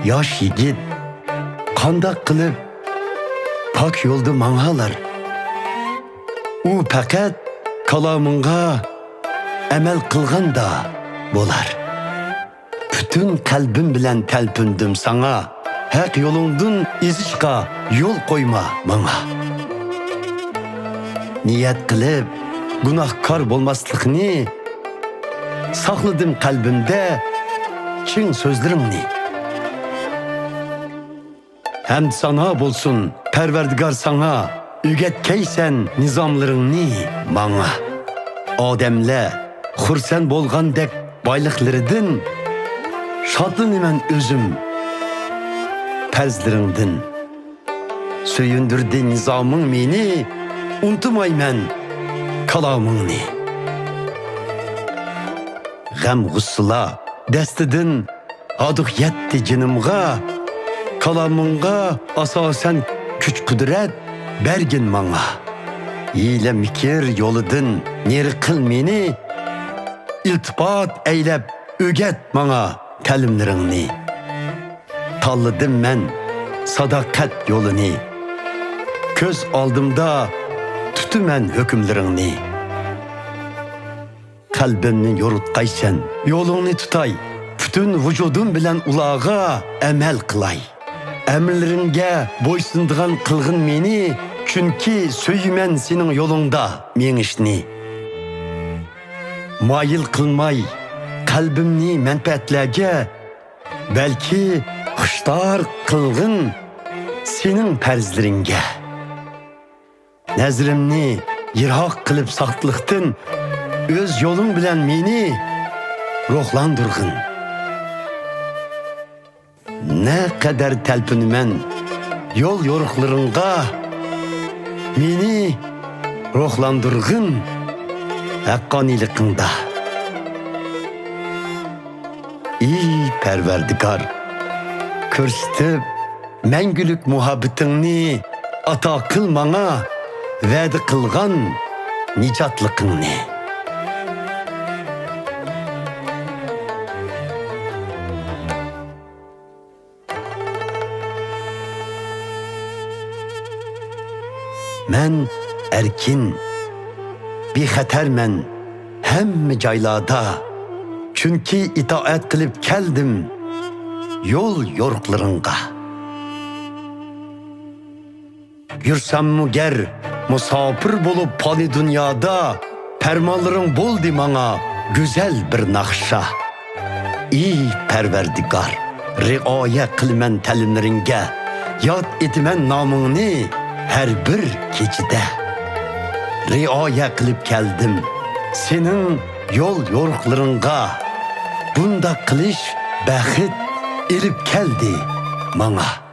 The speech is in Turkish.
yosh yigit qandoq qilib pok yo'lda mang'alar. U faqat kalomingga amal qilganda bo'lar. Bütün qalbim bilan talpindim sana. Haq yo'lingdan ezishga yo'l qo'yma menga. Niyat qilib gunohkor bo'lmaslikni saqladim qalbimda chin so'zlaringni. Hem sana bo'lsin Parvardigor sana o'rgatkaysan nizomlaringni menga. Odamlar xursand bo'lgandek boyliqlaridan shodlanaman o'zim farzlaringdan. Suyundirdi nizoming meni, unutmayman kalomingni. G'am g'ussala dastidan oduq yetdi jinimga. Kalomingga asosan kuch qudrat bergin menga. Hiyla mikir yo'lidan neri qil meni, iltifot aylab o'rgat menga ta'limlaringni. Tanladim men sadoqat yo'lini. Ko'z oldimda tutaman hukmlaringni. Qalbimni yo'ritqaysan, yo'lingni tutay. Bütün vücudim bilan ulağa amal qilay. Əmrləringə boysunduğan qılğın meni, çünki söymən senin yolunda menişni. Mayıl qılmay qalbimni mənfəətlərə, bəlki xuştar qılğın senin pərzləringə. Nəzrimni yiraq qılıb saqlıqdın, öz yolun bilan meni ruhlandırğın. Ne kadar talpinimen yol yoruqlarınga meni ruhlandırgın haqqaniligingda. Ey Parvardigor, ko'rsatib manguluk muhabbetingni ato qil menga, va'da qilgan nijotligingni. Men erkin, bexatarman hamma joylarda. Chunki itoat qilib keldim yo'l yo'riqlaringga. Yursammu gar musofir bo'lib fani dunyoda, farmonlaring bo'ldi menga go'zal bir naqsha. Ey Parvardigor, rioya qilman ta'limlaringga, yod etaman nomingni her bir kechida. Rioya qilib keldim senin yol yo'riqlaringga. Bunda qilish baxit elib keldi menga.